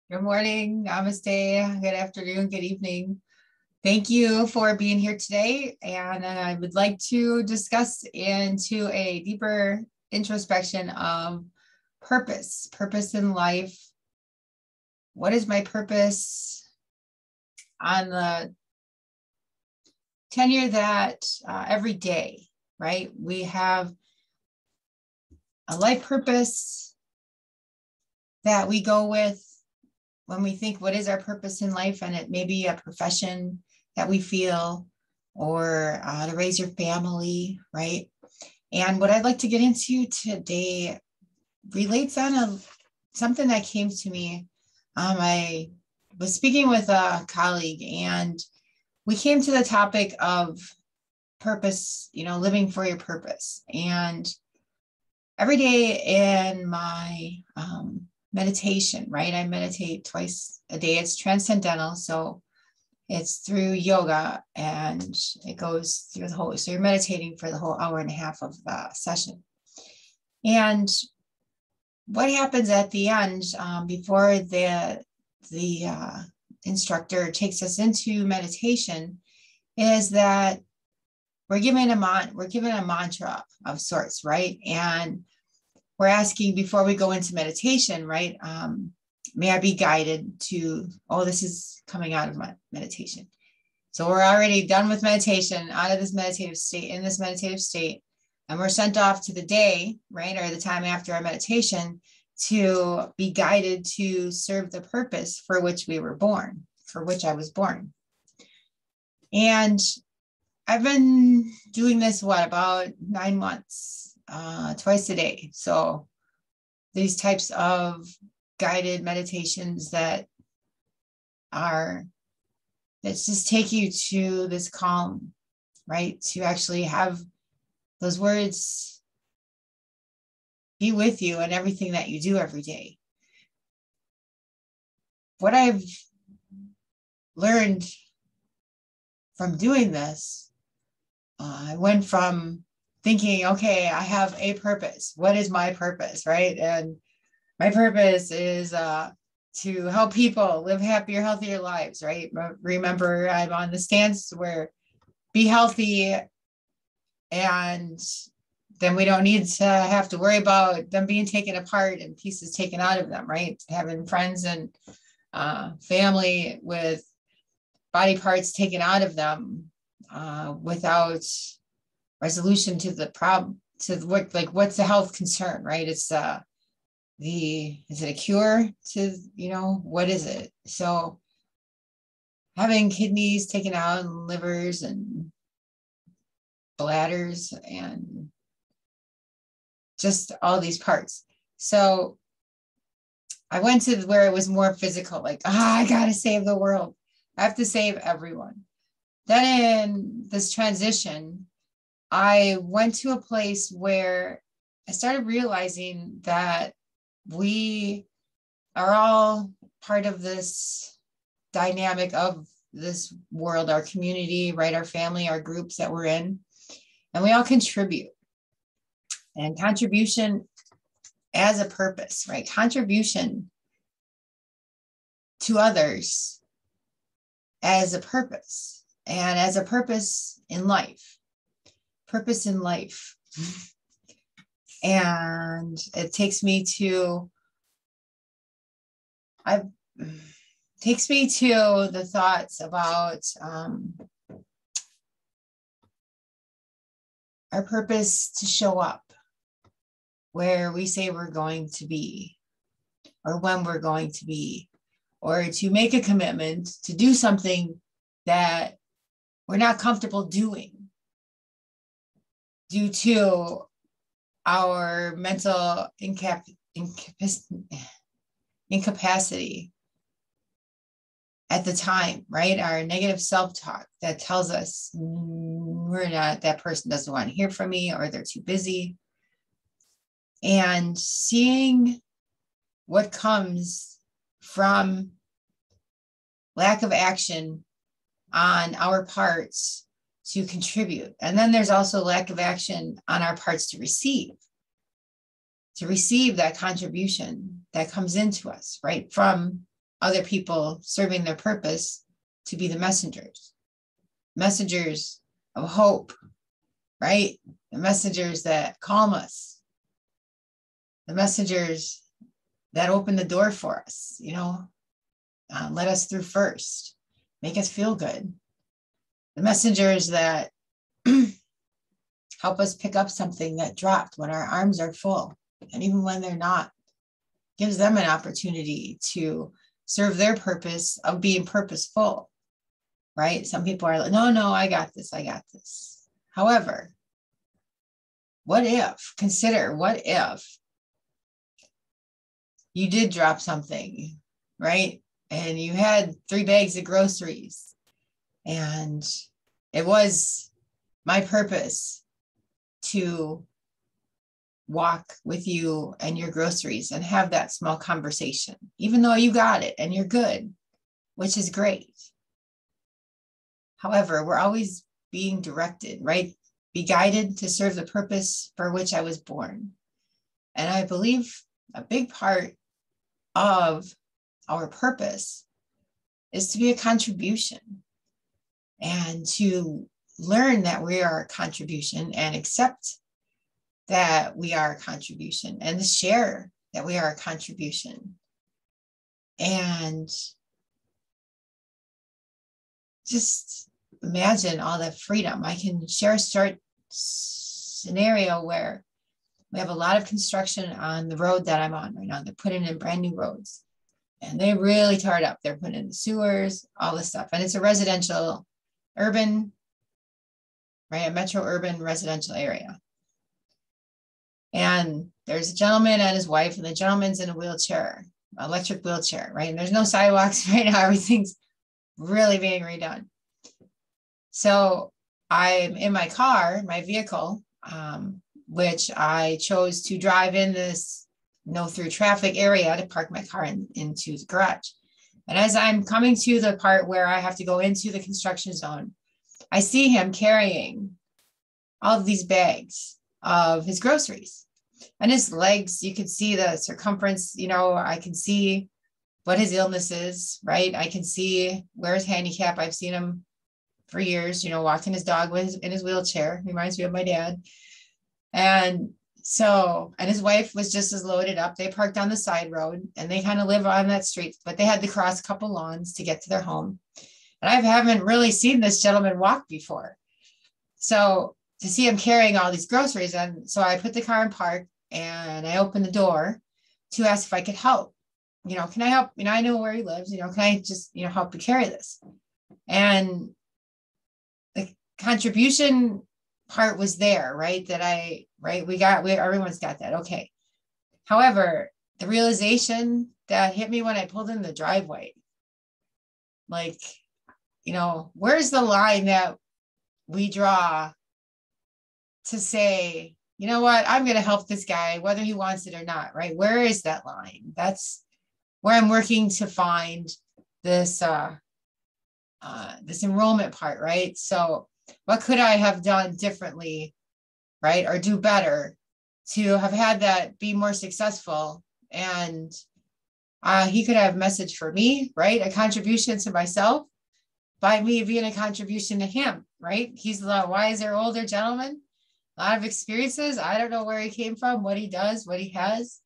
Good morning, namaste, good afternoon, good evening. Thank you for being here today. And I would like to discuss into a deeper introspection of purpose in life. What is my purpose on the tenure that every day, right? We have a life purpose that we go with when we think what is our purpose in life, and it may be a profession that we feel, or to raise your family, right? And what I'd like to get into today relates on something that came to me. I was speaking with a colleague, and we came to the topic of purpose, living for your purpose. And every day in my meditation, right? I meditate twice a day. It's transcendental. So it's through yoga, and it goes through the whole, so you're meditating for the whole hour and a half of the session. And what happens at the end, before the instructor takes us into meditation, is that we're given a mantra of sorts, right? And we're asking before we go into meditation, right? May I be guided to, this is coming out of my meditation. So we're already done with meditation, out of this meditative state, in this meditative state, and we're sent off to the day, right? Or the time after our meditation to be guided to serve the purpose for which we were born, for which I was born. And I've been doing this, about 9 months, twice a day. So these types of guided meditations that just take you to this calm, right? To actually have those words be with you in everything that you do every day. What I've learned from doing this, I went from thinking, okay, I have a purpose. What is my purpose, right? And my purpose is to help people live happier, healthier lives, right? Remember, I'm on the stance where be healthy, and then we don't need to have to worry about them being taken apart and pieces taken out of them, right? Having friends and family with body parts taken out of them without resolution to the problem, to what's the health concern, right? It's is it a cure to, what is it? So having kidneys taken out and livers and bladders and just all these parts. So I went to where it was more physical, I got to save the world. I have to save everyone. Then in this transition, I went to a place where I started realizing that we are all part of this dynamic of this world, our community, right? Our family, our groups that we're in, and we all contribute. And contribution as a purpose, right? Contribution to others as a purpose, and as a purpose in life. Purpose in life. And it takes me to the thoughts about our purpose to show up where we say we're going to be, or when we're going to be, or to make a commitment to do something that we're not comfortable doing due to our mental incapacity at the time, right? Our negative self-talk that tells us that person doesn't want to hear from me, or they're too busy. And seeing what comes from lack of action on our parts to contribute. And then there's also lack of action on our parts to receive that contribution that comes into us, right? From other people serving their purpose to be the messengers of hope, right? The messengers that calm us, the messengers that open the door for us, let us through first, make us feel good. The messengers that help us pick up something that dropped when our arms are full. And even when they're not, gives them an opportunity to serve their purpose of being purposeful, right? Some people are like, no, I got this. However, consider what if you did drop something, right? And you had 3 bags of groceries, and it was my purpose to walk with you and your groceries and have that small conversation, even though you got it and you're good, which is great. However, we're always being directed, right? Be guided to serve the purpose for which I was born. And I believe a big part of our purpose is to be a contribution and to learn that we are a contribution and accept that we are a contribution and to share that we are a contribution. And just imagine all the freedom. I can share a short scenario where we have a lot of construction on the road that I'm on right now. They're putting in brand new roads and they really tore it up. They're putting in the sewers, all this stuff. And it's a residential, urban, right? A metro urban residential area. And there's a gentleman and his wife, and the gentleman's in a wheelchair, electric wheelchair, right? And there's no sidewalks right now. Everything's really being redone. So I'm in my car, my vehicle, which I chose to drive in this, through traffic area to park my car into the garage. And as I'm coming to the part where I have to go into the construction zone, I see him carrying all of these bags of his groceries. And his legs, you can see the circumference, I can see what his illness is, right? I can see where his handicap. I've seen him for years, walking his dog in his wheelchair. Reminds me of my dad. And his wife was just as loaded up. They parked on the side road and they kind of live on that street, but they had to cross a couple lawns to get to their home. And I haven't really seen this gentleman walk before. So to see him carrying all these groceries. And so I put the car in park and I opened the door to ask if I could help. Can I help? I know where he lives, can I just, help you carry this? And the contribution part was there, right? Everyone's got that. Okay. However, the realization that hit me when I pulled in the driveway, where's the line that we draw to say, you know what, I'm going to help this guy, whether he wants it or not, right? Where is that line? That's where I'm working to find this, this enrollment part, right? So what could I have done differently, right? Or do better to have had that be more successful? And he could have a message for me, right? A contribution to myself by me being a contribution to him, right? He's a wiser, older gentleman, a lot of experiences. I don't know where he came from, what he does, what he has.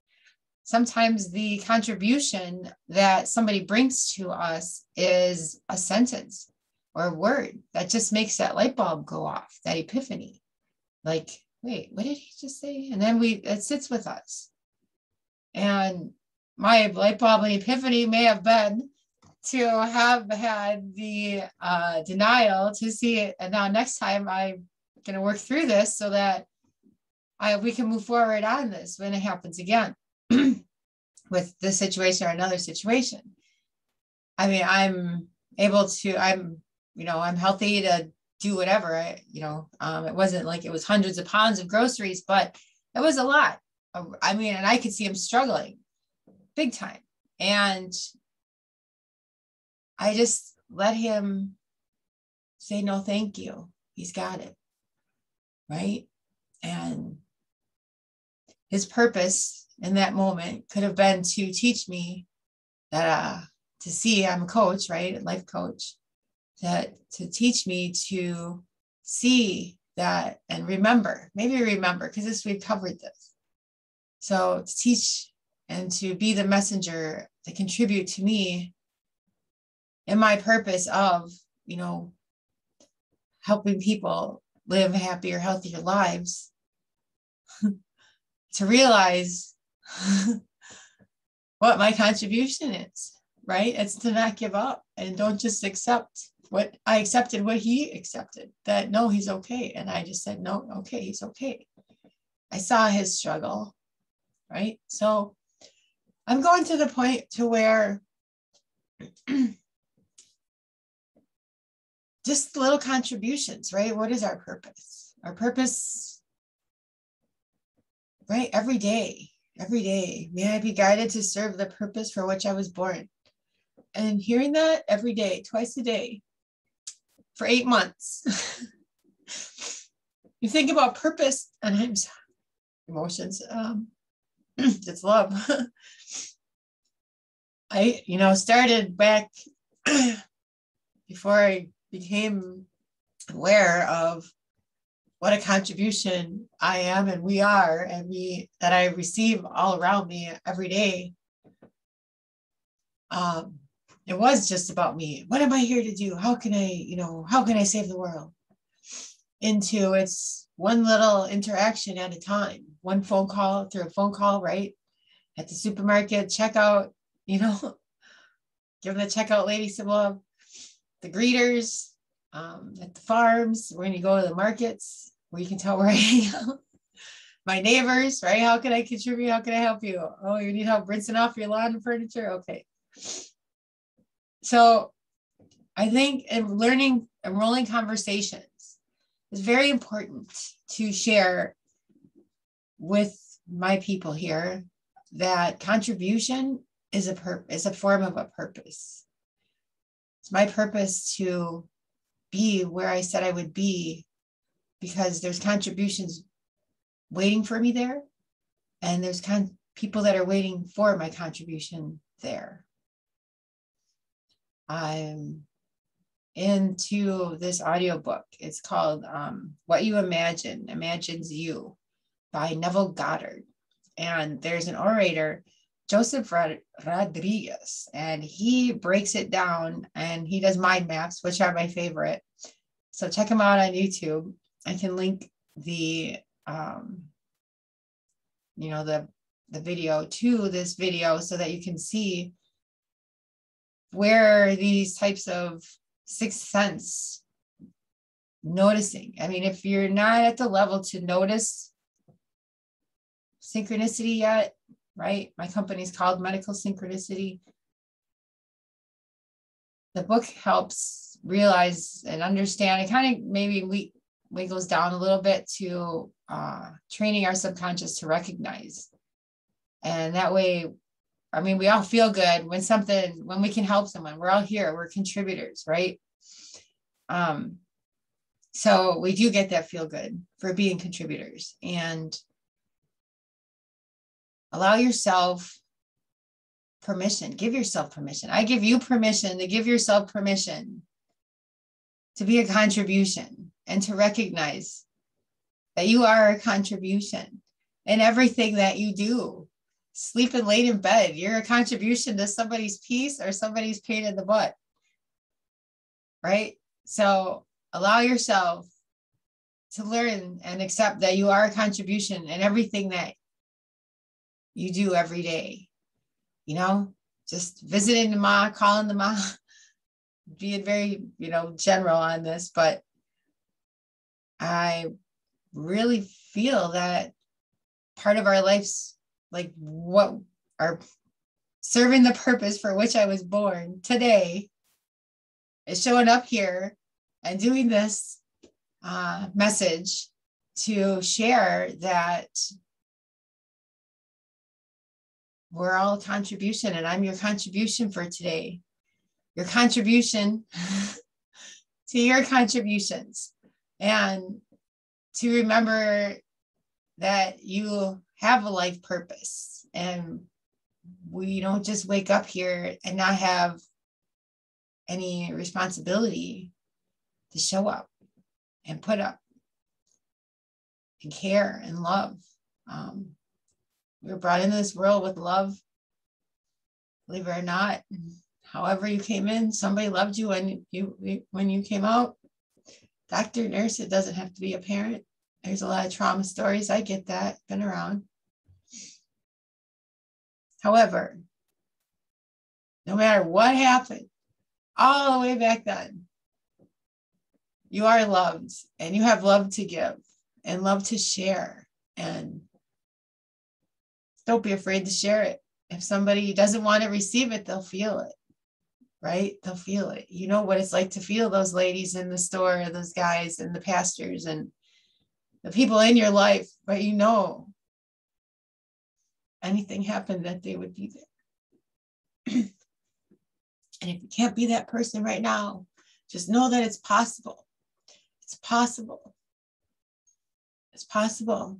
Sometimes the contribution that somebody brings to us is a sentence or a word that just makes that light bulb go off, that epiphany. Like, wait, what did he just say? And then it sits with us. And my light bulb and epiphany may have been to have had the denial to see it. And now next time I'm going to work through this so that we can move forward on this when it happens again with this situation or another situation. I mean, I'm healthy to do whatever. It wasn't like it was hundreds of pounds of groceries, but it was a lot. And I could see him struggling big time. And I just let him say, no, thank you. He's got it. Right. And his purpose in that moment could have been to teach me that to see, I'm a coach, right? A life coach, that to teach me to see that and remember, because we've covered this. So to teach and to be the messenger to contribute to me in my purpose of, helping people live happier, healthier lives, to realize what my contribution is, right? It's to not give up and don't just accept what I accepted, what he accepted, that no, he's okay. And I just said, no, okay, he's okay. I saw his struggle, right? So I'm going to the point to where just little contributions, right? What is our purpose? Our purpose, right? Every day, may I be guided to serve the purpose for which I was born. And hearing that every day, twice a day, for 8 months. You think about purpose, and I'm sorry, emotions, it's love. I, started back before I became aware of what a contribution I am and we are, and that I receive all around me every day. It was just about me. What am I here to do? How can I save the world? Into it's one little interaction at a time, one phone call through a phone call, right? At the supermarket, checkout, give the checkout lady some love. The greeters, at the farms, when you go to the markets, where you can tell where I hang out. My neighbors, right? How can I contribute? How can I help you? Oh, you need help rinsing off your lawn and furniture? Okay. So I think enrolling conversations is very important to share with my people here, that contribution is a form of a purpose. It's my purpose to be where I said I would be, because there's contributions waiting for me there, and there's people that are waiting for my contribution there. I'm into this audiobook. It's called What You Imagine Imagines You by Neville Goddard. And there's an orator, Joseph Rodriguez, and he breaks it down, and he does mind maps, which are my favorite. So check him out on YouTube. I can link the video to this video so that you can see where these types of sixth sense noticing. I mean, if you're not at the level to notice synchronicity yet, right? My company is called Medical Synchronicity. The book helps realize and understand. It kind of maybe wiggles down a little bit to training our subconscious to recognize. And that way, I mean, we all feel good when we can help someone. We're all here, we're contributors, right? So we do get that feel good for being contributors. And allow yourself permission, give yourself permission. I give you permission to give yourself permission to be a contribution, and to recognize that you are a contribution in everything that you do. Sleeping late in bed, you're a contribution to somebody's peace or somebody's pain in the butt, right? So allow yourself to learn and accept that you are a contribution in everything that you do every day. Just visiting the ma, calling the ma, being very, general on this, but I really feel that part of our lives, like what are serving the purpose for which I was born today, is showing up here and doing this message to share that we're all a contribution, and I'm your contribution for today. Your contribution to your contributions, and to remember that you have a life purpose, and we don't just wake up here and not have any responsibility to show up and put up and care and love. We were brought into this world with love. Believe it or not, however you came in, somebody loved you when you came out. Doctor, nurse, it doesn't have to be a parent. There's a lot of trauma stories. I get that. Been around. However, no matter what happened, all the way back then, you are loved and you have love to give and love to share. And don't be afraid to share it. If somebody doesn't want to receive it, they'll feel it, right? They'll feel it. You know what it's like to feel those ladies in the store, those guys and the pastors and the people in your life, but you know, anything happened that they would be there. And if you can't be that person right now, just know that it's possible. It's possible. It's possible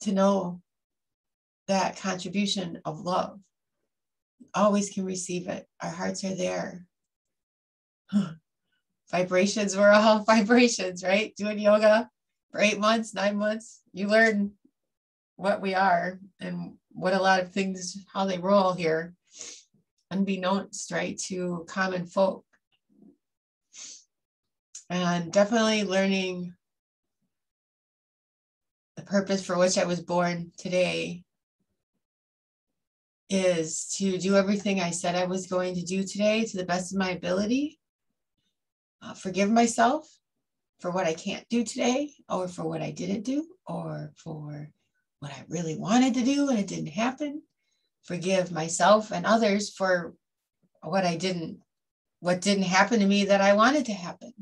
to know that contribution of love. Always can receive it. Our hearts are there. Vibrations, we're all vibrations, right? Doing yoga for 8 months, 9 months, you learn what we are and what a lot of things, how they roll here, unbeknownst, right, to common folk. And definitely learning the purpose for which I was born today is to do everything I said I was going to do today to the best of my ability. Forgive myself for what I can't do today, or for what I didn't do, or for what I really wanted to do and it didn't happen. Forgive myself and others for what didn't happen to me that I wanted to happen,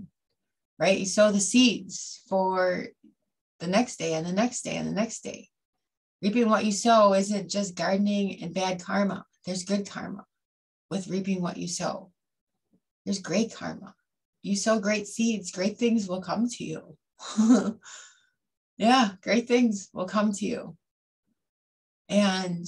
right? You sow the seeds for the next day and the next day and the next day. Reaping what you sow isn't just gardening and bad karma. There's good karma with reaping what you sow. There's great karma. You sow great seeds, great things will come to you. Yeah, great things will come to you. And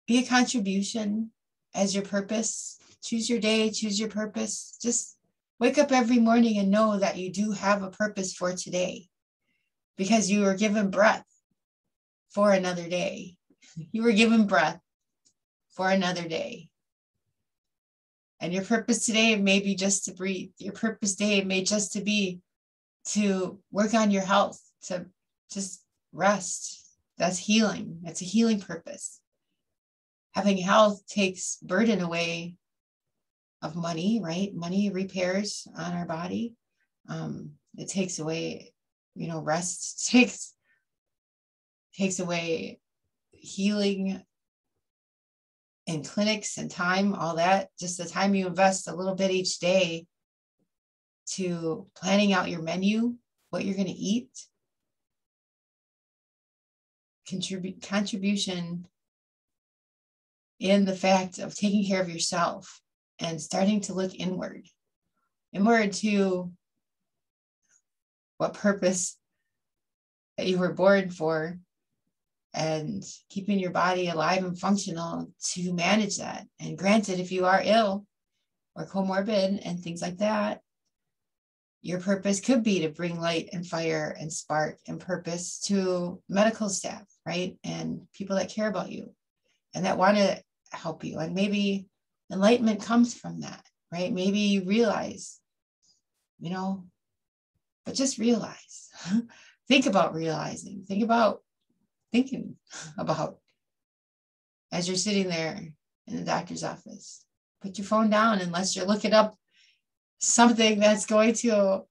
be a contribution as your purpose. Choose your day, choose your purpose. Just wake up every morning and know that you do have a purpose for today, because you were given breath for another day. You were given breath for another day. And your purpose today may be just to breathe. Your purpose today may just to be to work on your health, to just rest. That's healing. That's a healing purpose. Having health takes burden away of money, right? Money repairs on our body. It takes away, rest takes away healing in clinics and time, all that. Just the time you invest a little bit each day to planning out your menu, what you're going to eat. Contribution in the fact of taking care of yourself and starting to look inward to what purpose that you were born for, and keeping your body alive and functional to manage that. And granted, if you are ill or comorbid and things like that, your purpose could be to bring light and fire and spark and purpose to medical staff, right? And people that care about you and that want to help you. And maybe enlightenment comes from that, right? Maybe you realize, but just realize. Think about realizing. Thinking about as you're sitting there in the doctor's office. Put your phone down unless you're looking up something that's going to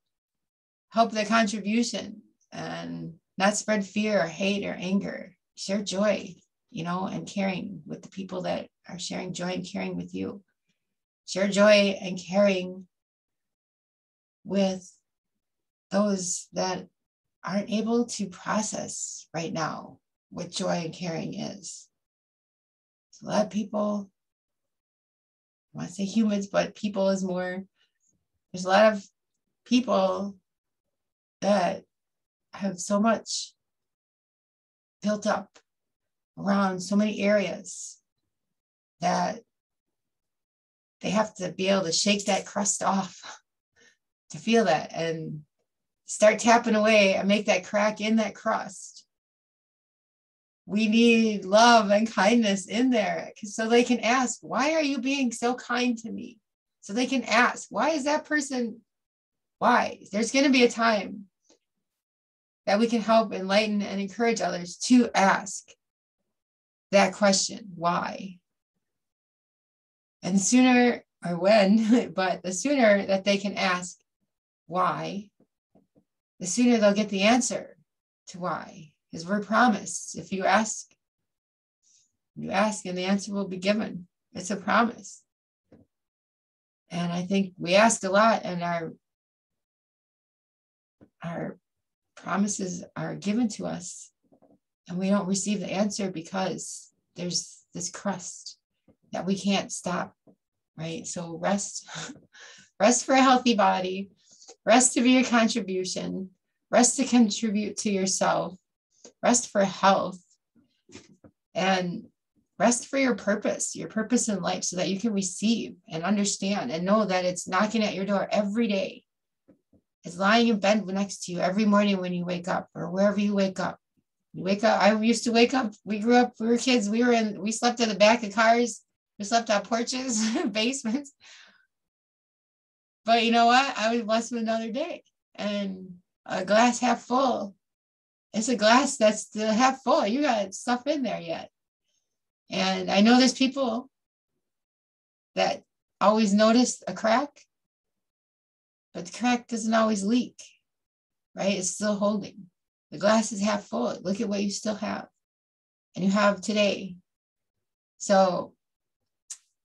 help the contribution, and not spread fear or hate or anger. Share joy, and caring with the people that are sharing joy and caring with you. Share joy and caring with those that aren't able to process right now what joy and caring is. So a lot of people, I want to say humans, but people is more. There's a lot of people that have so much built up around so many areas that they have to be able to shake that crust off to feel that and start tapping away and make that crack in that crust. We need love and kindness in there so they can ask, why are you being so kind to me? So they can ask, why is that person, why? There's going to be a time that we can help enlighten and encourage others to ask that question, why? And the sooner or when, but the sooner that they can ask why, the sooner they'll get the answer to why. Because we're promised, if you ask and the answer will be given. It's a promise. And I think we ask a lot and our promises are given to us and we don't receive the answer because there's this crust that we can't stop, right? So rest for a healthy body, rest to be a contribution, rest to contribute to yourself, rest for health, and rest for your purpose in life so that you can receive and understand and know that it's knocking at your door every day. It's lying in bed next to you every morning when you wake up or wherever you wake up. You wake up. I used to wake up. We were kids. We slept in the back of cars. We slept on porches, basements. But you know what? I was blessed with another day. And a glass half full. It's a glass that's still half full. You got stuff in there yet. And I know there's people that always notice a crack, but the crack doesn't always leak, right? It's still holding. The glass is half full. Look at what you still have and you have today. So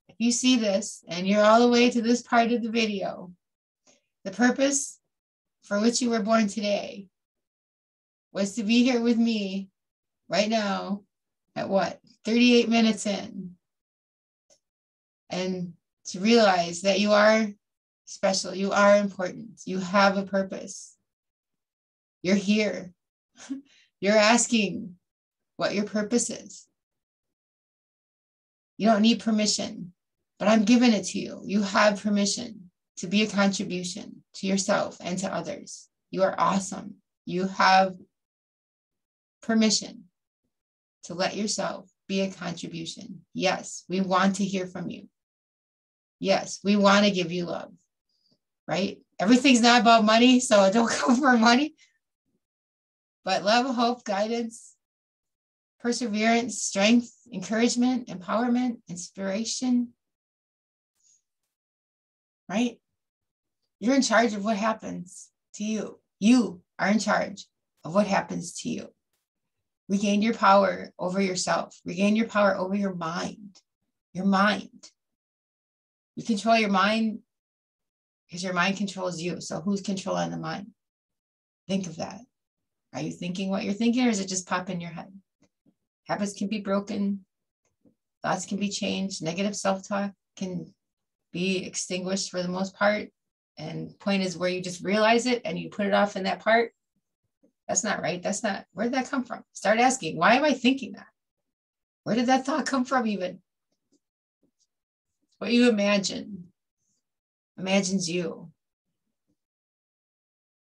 if you see this and you're all the way to this part of the video, the purpose for which you were born today was to be here with me right now at 38 minutes in, and to realize that you are special, you are important, you have a purpose. You're here. You're asking what your purpose is. You don't need permission, but I'm giving it to you. You have permission to be a contribution to yourself and to others. You are awesome. You have permission to let yourself be a contribution. Yes, we want to hear from you. Yes, we want to give you love, right? Everything's not about money, so don't go for money. But love, hope, guidance, perseverance, strength, encouragement, empowerment, inspiration, right? You're in charge of what happens to you. You are in charge of what happens to you. Regain your power over yourself. Regain your power over your mind. Your mind. You control your mind because your mind controls you. So who's controlling the mind? Think of that. Are you thinking what you're thinking, or is it just pop in your head? Habits can be broken. Thoughts can be changed. Negative self-talk can be extinguished for the most part. And point is where you just realize it and you put it off in that part. That's not right. That's not, where did that come from? Start asking, why am I thinking that? Where did that thought come from even? What you imagines you.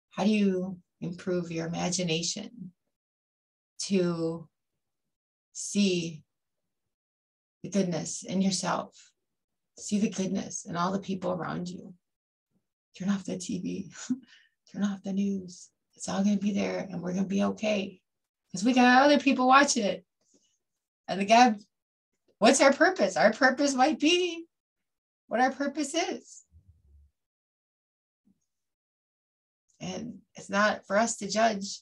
How do you improve your imagination to see the goodness in yourself? See the goodness in all the people around you. Turn off the TV. Turn off the news. It's all going to be there and we're going to be okay. Because we got other people watching it. And what's our purpose? Our purpose might be what our purpose is. And it's not for us to judge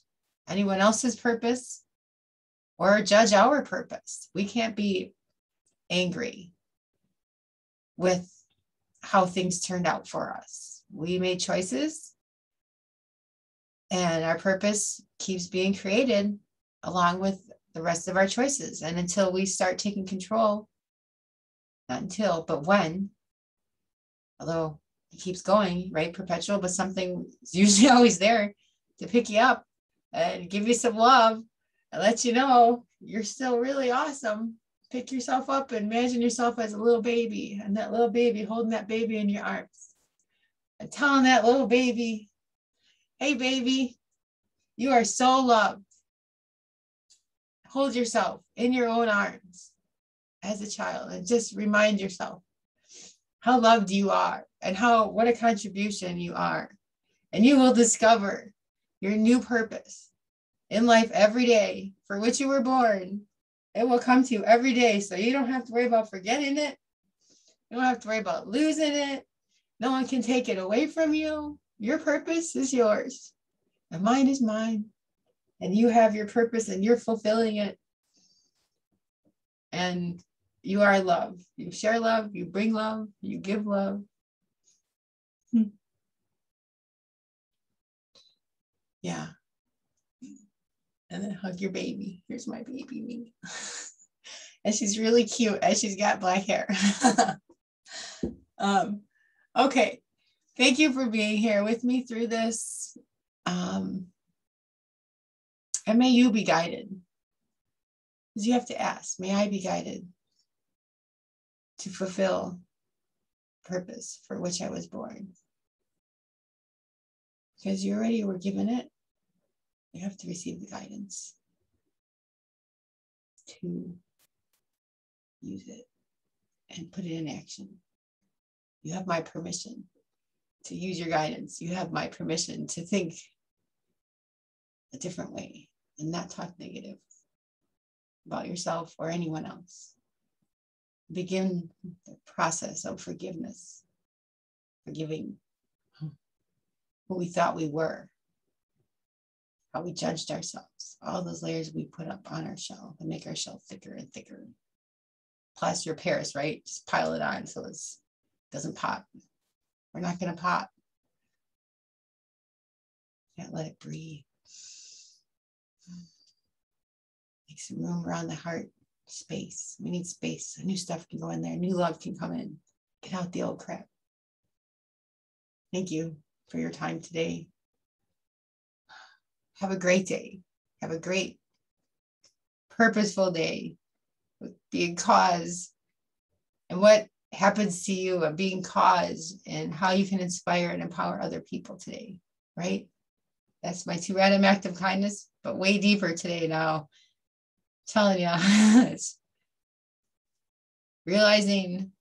anyone else's purpose or judge our purpose. We can't be angry with how things turned out for us. We made choices. And our purpose keeps being created along with the rest of our choices. And until we start taking control, not until, but when, although it keeps going, right? Perpetual, but something is usually always there to pick you up and give you some love and let you know you're still really awesome. Pick yourself up and imagine yourself as a little baby, and that little baby holding that baby in your arms and telling that little baby, hey, baby, you are so loved. Hold yourself in your own arms as a child and just remind yourself how loved you are and what a contribution you are. And you will discover your new purpose in life every day for which you were born. It will come to you every day. So you don't have to worry about forgetting it. You don't have to worry about losing it. No one can take it away from you. Your purpose is yours. And mine is mine. And you have your purpose and you're fulfilling it. And you are love. You share love. You bring love. You give love. Yeah. And then hug your baby. Here's my baby, me. And she's really cute and she's got black hair. Okay. Thank you for being here with me through this. And may you be guided. Because you have to ask, may I be guided to fulfill purpose for which I was born? Because you already were given it. You have to receive the guidance to use it and put it in action. You have my permission to use your guidance. You have my permission to think a different way and not talk negative about yourself or anyone else. Begin the process of forgiveness, forgiving who we thought we were, how we judged ourselves, all those layers we put up on our shell and make our shell thicker and thicker. Plaster of Paris, right? Just pile it on so it doesn't pop. We're not going to pop. Can't let it breathe. Make some room around the heart. Space. We need space. New stuff can go in there. New love can come in. Get out the old crap. Thank you for your time today. Have a great day. Have a great, purposeful day with being cause and what happens to you of being cause and how you can inspire and empower other people today, right? That's my 2 random act of kindness, but way deeper today now. Telling you, it's realizing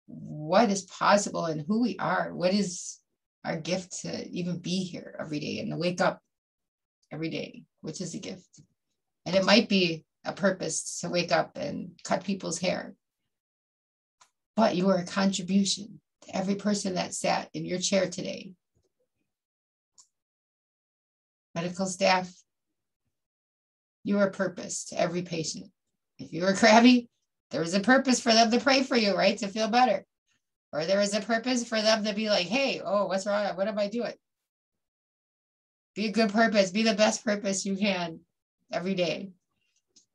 what is possible and who we are. What is our gift to even be here every day and to wake up every day, which is a gift. And it might be a purpose to wake up and cut people's hair. But you are a contribution to every person that sat in your chair today. Medical staff, you are a purpose to every patient. If you were crabby, there was a purpose for them to pray for you, right? To feel better. Or there was a purpose for them to be like, hey, oh, what's wrong? What am I doing? Be a good purpose. Be the best purpose you can every day.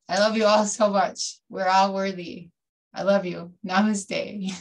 I love you all so much. We're all worthy. I love you. Namaste.